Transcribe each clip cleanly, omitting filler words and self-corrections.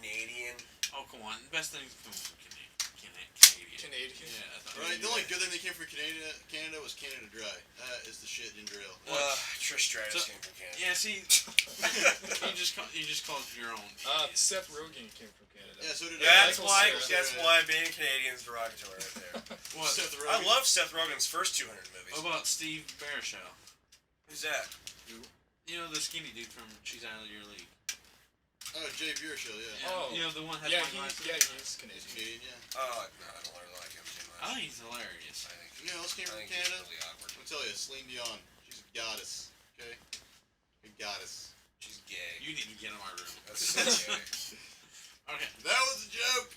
Canadian. Oh, come on. The best thing from Canadian. Canadian. Yeah. Right, the only good thing that came from Canada was Canada Dry. That is the shit ginger ale. Trish Stratus came from Canada. Yeah, see, you just called your own. Seth Rogen came from Canada. Yeah, so did That's Michael why being Canadian is derogatory right there. What? Seth Rogen. I love Seth Rogen's first 200 movies. What about Steve Barishow? Who's that? You know, the skinny dude from She's Out of Your League. Oh, Jay Baruchel, yeah. Oh. You know, the one that Yeah, has he's Canadian. He's Canadian, yeah. Oh, no, I don't really like him too much. I think he's hilarious. You know who else came from He's Canada? really awkward. I'll tell you, Celine Dion. She's a goddess, okay? A goddess. She's gay. You need to get in my room. That's so gay. Okay. That was a joke!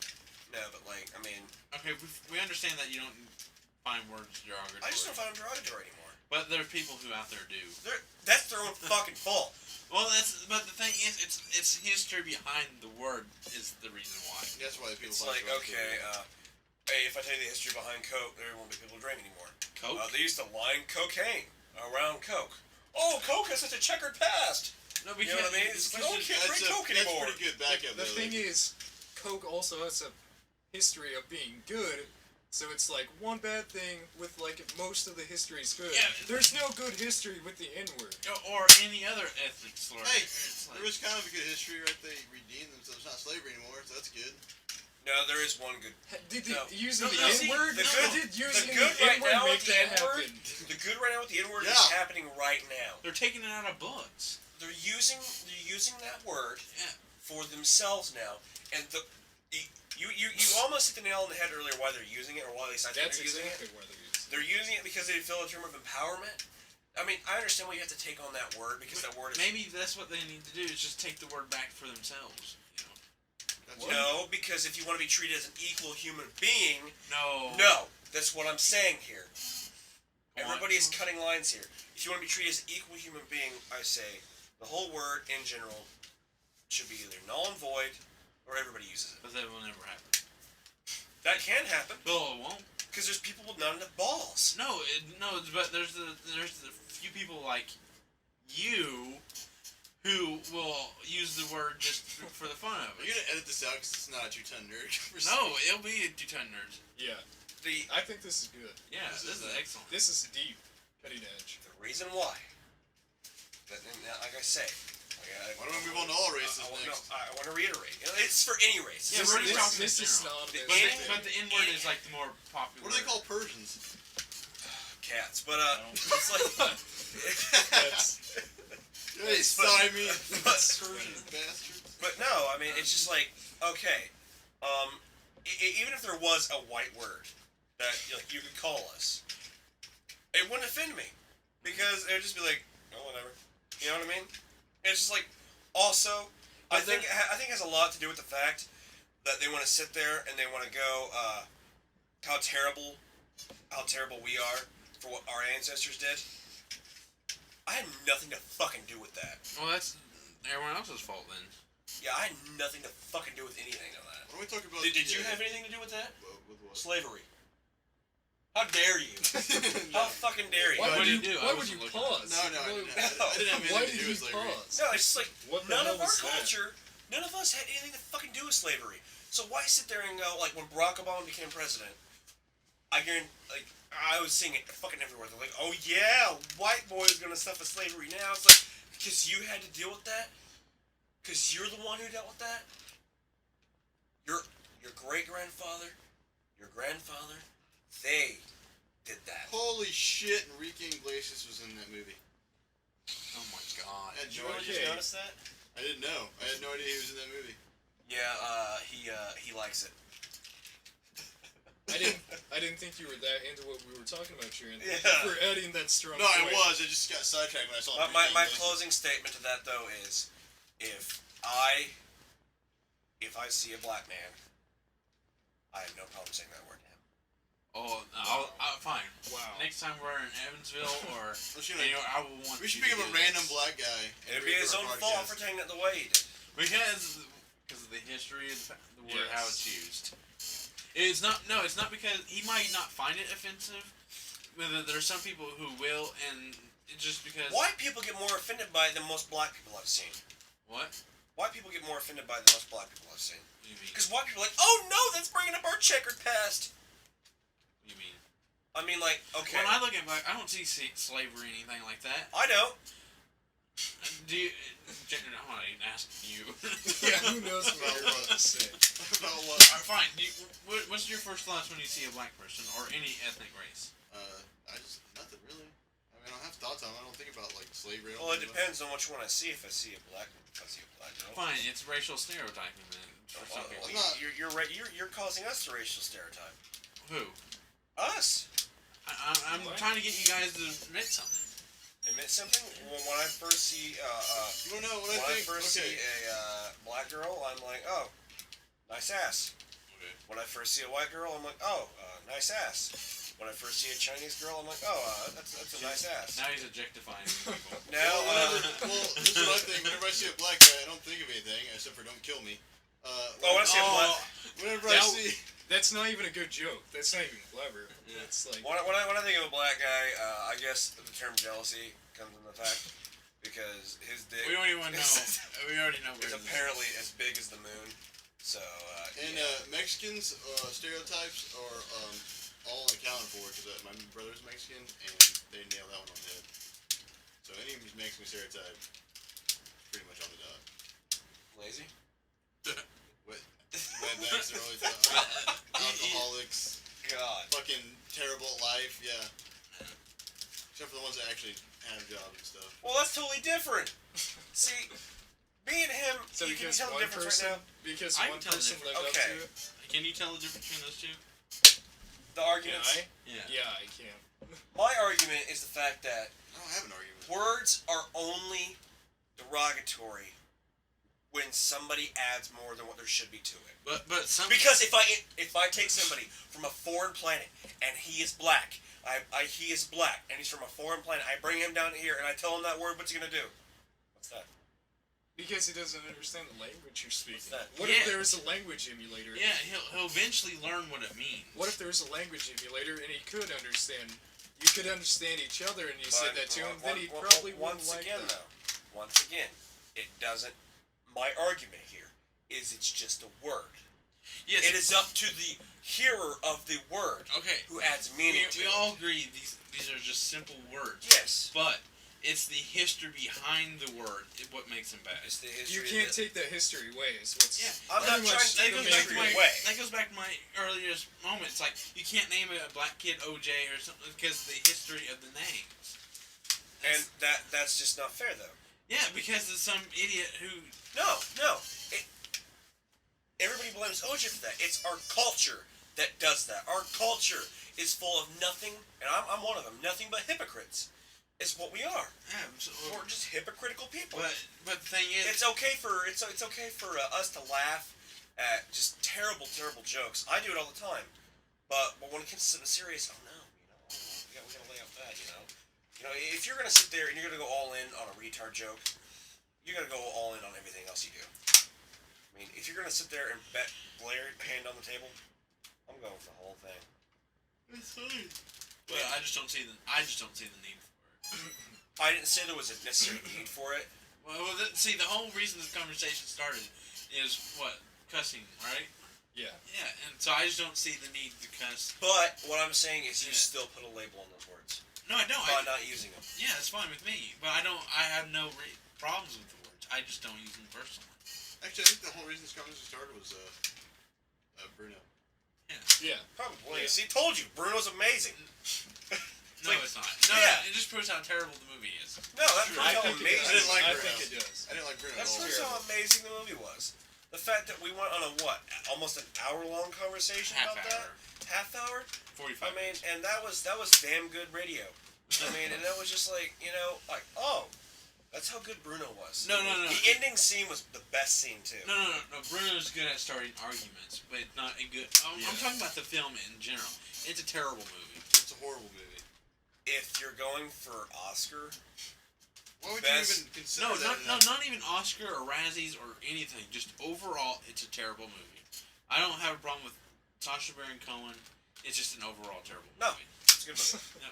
No, but like, I mean... Okay, we understand that you don't find words derogatory. I just don't find them derogatory anymore. But there are people who out there do. That's their own fucking fault. Well, but the thing is, it's history behind the word is the reason why. That's why people It's find like, derogatory. okay, hey, if I tell you the history behind Coke, there won't be people to drink anymore. Coke? They used to line cocaine around Coke. Oh, Coke has such a checkered past. No, You know what I mean? It's like, oh, you can't drink Coke That's anymore. pretty good backup, The thing is, Coke also has a history of being good, so it's like one bad thing with like most of the history is good. Yeah. There's no good history with the N-word. Or any other ethnic slur. Hey, It's like, there was kind of a good history, right? They redeemed themselves. It's not slavery anymore, so that's good. No, there is one good... Did No. using No, the no, see, N-word? the Did using the good the right N-word now make with the that N-word, happen? the good right now with the N-word is Yeah. happening right now. they're taking it out of books. They're using that word Yeah. for themselves now, and you almost hit the nail on the head earlier why they're using it, or why they decided That's they're using exactly it. why they're using it. They're using it because they feel a term of empowerment. I mean, I understand why you have to take on that word because that word is... Maybe that's what they need to do, is just take the word back for themselves. You know? That's No, because if you want to be treated as an equal human being... No. No, that's what I'm saying here. Go on. Everybody is cutting lines here. If you want to be treated as an equal human being, I say the whole word in general should be either null and void or everybody uses it. But that will never happen. That can happen Well, it won't. because there's people with not enough balls. No, but there's the few people like you who will use the word just for the fun of Are it. you gonna edit this out because it's not a 2-ton nerd? No, it'll be a 2-ton nerds. Yeah, The I think this is good. Yeah, this is excellent. This is deep, cutting edge. reason why, but like I say, Why don't we move on to all races next? I want to reiterate. It's for any race. Yeah, It's we're for already any talking This in is general. not. But the N-word is like the more popular. What do they call Persians? cats, but it's like Hey, Simon! But- Persian bastards. But no, I mean it's just like okay, even if there was a white word that you could call us, it wouldn't offend me because it would just be like, oh whatever, you know what I mean? It's just like also I think it has a lot to do with the fact that they want to sit there and they want to go how terrible we are for what our ancestors did. I had nothing to fucking do with that. Well, that's everyone else's fault then. Yeah, I had nothing to fucking do with anything of that. Why don't we talk about... Did you have anything to do with that? With what? Slavery. How dare you? How fucking dare you? Why What would did you? you do? Why I would you wasn't looking. pause? No, I didn't have Why anything to did do you with slavery. pause? No, it's just like What the none hell of our was that? culture, none of us had anything to fucking do with slavery. So why sit there and go like when Barack Obama became president? I guarantee, like I was seeing it fucking everywhere. They're like, oh yeah, white boy's gonna suffer slavery now. It's like because you had to deal with that. Because you're the one who dealt with that. Your great grandfather, your grandfather, they did that. Holy shit, Enrique Iglesias was in that movie. Oh my god. I had Did you no really idea. just notice that? I didn't know. I had no idea he was in that movie. Yeah, he likes it. I didn't think you were that into what we were talking about, Jaron. Yeah. For adding that strong. No, I point. was. I just got sidetracked when I saw My Enrique Iglesias. closing statement to that though is, if I see a black man, I have no problem saying that word to him. Oh, fine. Wow. Next time we're in Evansville or Let's, you know, I will want. we should you pick to up a do random this. black guy. It'd be his own fault for taking it the way he did. Because of the history of the word, how it's used. It's not because he might not find it offensive. But there's some people who will, and it's just because. White people get more offended by it than most black people I've seen. What? white people get more offended by it than most black people I've seen. What do you mean? Because white people are like, oh no, that's bringing up our checkered past. What do you mean? I mean, like, okay. When I look at black, I don't see slavery or anything like that. I don't. Do you? I'm not even asking you. Yeah, who knows what you're about to say. About what? Alright, fine. What's your first thoughts when you see a black person or any ethnic race? I just nothing really. I mean, I don't have thoughts on it. I don't think about like slavery. Well, it depends on which one I see. If I see a black girl. Fine, it's racial stereotyping then. For some people. You're right. You're causing us the racial stereotype. Who? Us. I'm trying to get you guys to admit something. Admit something? When I first see You don't know what when I think. I first see a black girl, I'm like, oh, nice ass. Okay. When I first see a white girl, I'm like, oh, nice ass. When I first see a Chinese girl, I'm like, oh, that's a nice ass. Now he's objectifying people. Now, well, this is what I think. Whenever I see a black guy, I don't think of anything except for don't kill me. when I see a black, Whenever I see. That's not even a good joke. That's not even clever. Yeah. It's like... when I think of a black guy, I guess the term jealousy comes into effect because his dick. We don't even know. We already know. Is apparently as big as the moon. So. And Mexicans stereotypes are all accounted for because my brother's Mexican and they nailed that one on the head. So any Mexican stereotype, pretty much on the dot. Lazy. Rednecks are always alcoholics. God. Fucking terrible at life, yeah. Except for the ones that actually have jobs and stuff. Well, that's totally different. See, me and him, So you can because tell the one difference person, right now. because I one can tell the person lived difference. Okay. up to it. Can you tell the difference between those two? The arguments. Yeah. Yeah, I can. My argument is the fact that I don't have an argument. words are only derogatory when somebody adds more than what there should be to it. But some Because if I take somebody from a foreign planet and he is black, he is black and he's from a foreign planet, I bring him down here and I tell him that word, what's he gonna do? What's that? Because he doesn't understand the language you're speaking. What's that? What Yeah. if there's a language emulator? yeah, he'll eventually learn what it means. What if there's a language emulator and he could understand? You could understand each other and you said that to him, then he probably wouldn't once like again that. though. Once again, it doesn't. My argument here is it's just a word. Yes. It is up to the hearer of the word Okay. who adds meaning to We it. all agree these are just simple words. Yes. But it's the history behind the word what makes them bad. It's the You history. can't take that history away. Is what's Yeah, I'm not pretty trying much to take the the main history thing. away. That goes back to my earliest moment. It's like you can't name a black kid OJ or something because of the history of the names. And that's just not fair though. Yeah, because of some idiot who. No. Everybody blames OJ for that. It's our culture that does that. Our culture is full of nothing, and I'm one of them. Nothing but hypocrites. Is what we are. Yeah, We're just hypocritical people. but the thing is, It's okay for us to laugh at just terrible jokes. I do it all the time. But when it comes to something serious, oh no, we gotta lay off that. You know, if you're gonna sit there and you're gonna go all in on a retard joke, you're gonna go all in on everything else you do. I mean, if you're gonna sit there and bet glare hand on the table, I'm going for the whole thing. it's funny. But I just don't see the need for it. I didn't say there was a necessary need for it. Well, see, the whole reason this conversation started is what cussing, right? Yeah. Yeah, and so I just don't see the need to cuss. But what I'm saying is, you still put a label on those words No, I don't. by not using them. Yeah, it's fine with me, but I don't. I have no problems with the words. I just don't use them personally. Actually, I think the whole reason this conversation started was Bruno. Yeah. Probably. Yeah. See, told you, Bruno's amazing. No, like- it's not. No, yeah. it just proves how terrible the movie is. No, that proves I how think it amazing. does. I didn't like I Bruno. think it does. I didn't like Bruno That at all. proves how amazing the movie was. The fact that we went on a almost an hour-long conversation about that. Half hour. 45. I mean, and that was damn good radio. I mean, and that was just like, oh, that's how good Bruno was. No. The ending scene was the best scene too. No. Bruno's good at starting arguments, but not a good. I'm talking about the film in general. It's a terrible movie. It's a horrible movie. If you're going for Oscar, Why would Best- you even consider No, that? not even Oscar or Razzies or anything. Just overall, it's a terrible movie. I don't have a problem with Sacha Baron Cohen. It's just an overall terrible No. movie. it's a good movie. No,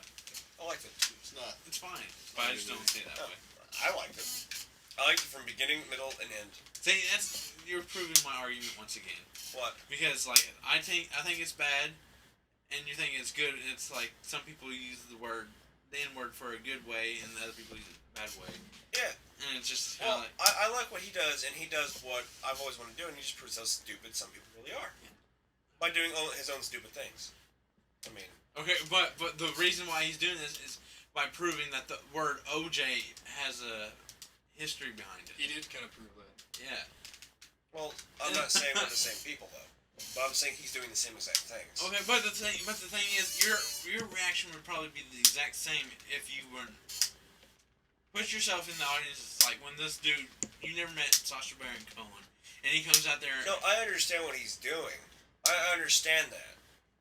I liked it. It's not. it's fine, but I just don't say it that No. way. I liked it. I liked it from beginning, middle, and end. See, you're proving my argument once again. What? Because like I think it's bad, and you think it's good. It's like some people use the N word for a good way, and other people use it a bad way. Yeah. And it's just Well, like I like what he does, and he does what I've always wanted to do, and he just proves how stupid some people really are. Yeah. By doing his own stupid things. I mean... okay, but the reason why he's doing this is by proving that the word OJ has a history behind it. He did kind of prove that. Yeah. Well, I'm not saying we're the same people, though. But I'm saying he's doing the same exact things. Okay, but the thing is, your reaction would probably be the exact same if you weren't. Put yourself in the audience. It's like when this dude, you never met Sacha Baron Cohen, and he comes out there. No, I understand what he's doing. I understand that,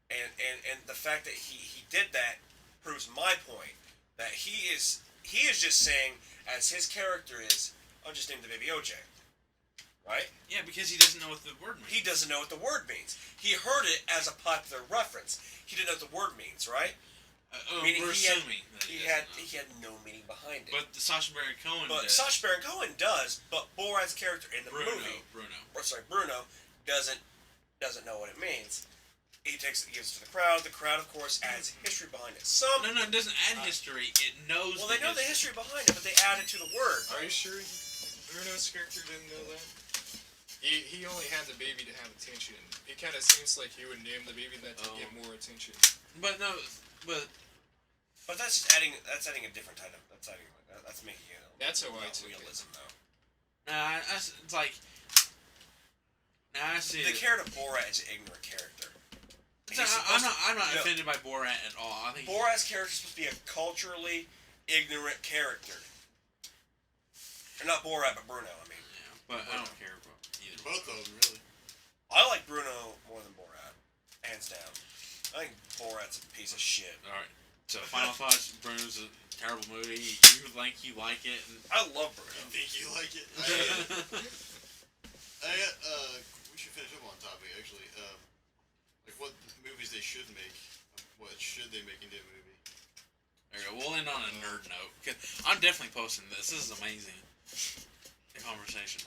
and the fact that he did that proves my point. That he is just saying, as his character is, I'll just name the baby OJ. Right? Yeah, because he doesn't know what the word means. He doesn't know what the word means. He heard it as a popular reference. He didn't know what the word means, right? Meaning we're assuming that he had no meaning behind it. But the Sacha Baron Cohen. But Sacha Baron Cohen does. But Borat's character in the movie, Bruno doesn't know what it means. He gives it to the crowd. The crowd, of course, adds history behind it. No, it doesn't add history. It knows. Well, they know the history behind it, but they add it to the word. Are you sure Bruno's character didn't know that? He only had the baby to have attention. It kind of seems like he would name the baby that to get more attention. But no, but that's just adding. That's adding a different type of. That's making it. That's how I took realism, though. nah, it's like. Nah, I see. The character Borat is an ignorant character. I'm not offended by Borat at all. I think Borat's character is supposed to be a culturally ignorant character. Or not Borat, but Bruno. I mean. Yeah, but I don't care about either. Both of them, really. I like Bruno more than Borat, hands down. I think Borat's a piece of shit. All right. So final thoughts. Bruno's a terrible movie. You like it. And I love Bruno. I think you like it. We should finish up on topic actually. Like what movies they should make. What should they make into a movie? There you go. We'll end on a nerd note. Cause I'm definitely posting this. This is amazing. The conversation.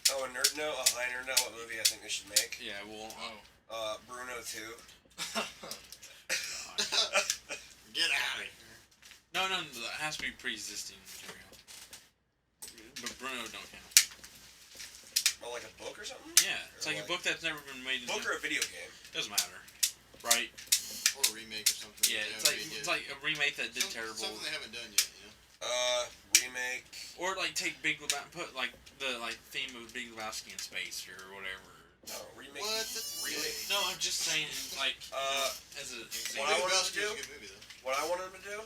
Oh, a nerd note? A high nerd note? What movie I think they should make? Yeah, well... Bruno 2. Get out of here. No, it has to be pre-existing material. But Bruno don't count. Well, like a book or something? Yeah, it's like a book that's never been made into... Book or a video game? Doesn't matter. Right? Or a remake or something. Yeah, it's like a remake that did terrible. Something they haven't done yet, you know? Remake. Or like take Big Lebowski, put like the theme of Big Lebowski in space or whatever. No, remake. What? That's remake. No, I'm just saying like as a What I want them to do? Is a good movie, though. What I want them to do?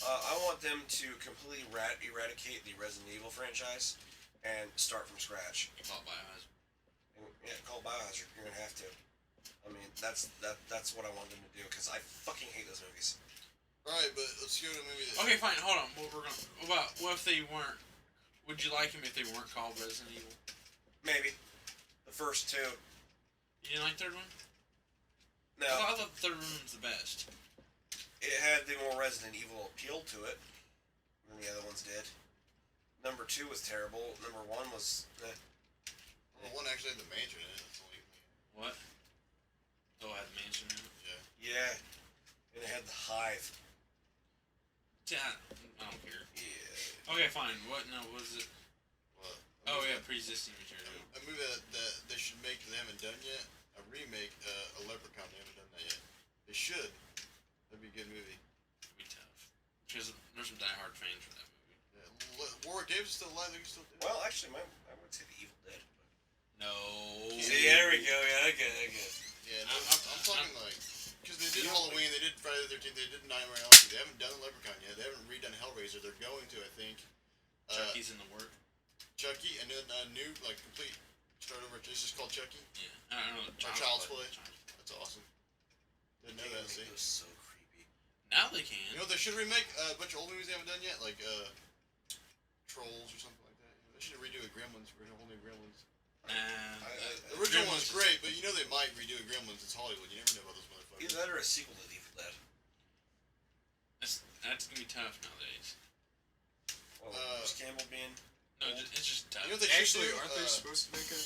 I want them to completely eradicate the Resident Evil franchise and start from scratch. Call it Biohazard. Yeah, call it Biohazard. You're gonna have to. I mean, that's what I want them to do because I fucking hate those movies. Alright, but let's go to a movie that... Okay, fine. Hold on. What if they weren't? Would you like them if they weren't called Resident Evil? Maybe. The first two. You didn't like the third one? No. I thought the third one was the best. It had the more Resident Evil appeal to it than the other ones did. Number 2 was terrible. Number 1 was... Well, one actually had the mansion in it. That's the only thing. What? Oh, it had the mansion in it? Yeah. Yeah. And it had the hive. Yeah, I don't care. Yeah. Okay, fine. What? No, what is it? What? Oh, yeah, pre-existing material. A movie that they should make that they haven't done yet. A remake, a Leprechaun. They haven't done that yet. They should. That'd be a good movie. It'd be tough. Because there's some diehard fans for that movie. Yeah. Warwick Davis is still alive. They can still do it. Well, actually, I would say The Evil Dead. No. See, there we go. Yeah, okay. Yeah, no, I'm talking like... Because they did Halloween, they did Friday the 13th, they did Nightmare on Elm Street. They haven't done Leprechaun yet. They haven't redone Hellraiser. They're going to, I think. Chucky's in the work. Chucky, and then a new, like, complete start over. This is called Chucky. Yeah. I don't know. Child's Play. That's awesome. Didn't know that, see? It was so creepy. Now they can. You know, they should remake a bunch of old movies they haven't done yet, like, Trolls or something like that. You know, they should redo a Gremlins, a whole new Gremlins. The original one's great, but you know they might redo a Gremlins. It's Hollywood. You never know about those motherfuckers. Either that or a sequel to The Evil Dead. That's gonna be tough nowadays. Well, Bruce Campbell being... No, it's just tough. You know what they should Actually, do? aren't they supposed to make a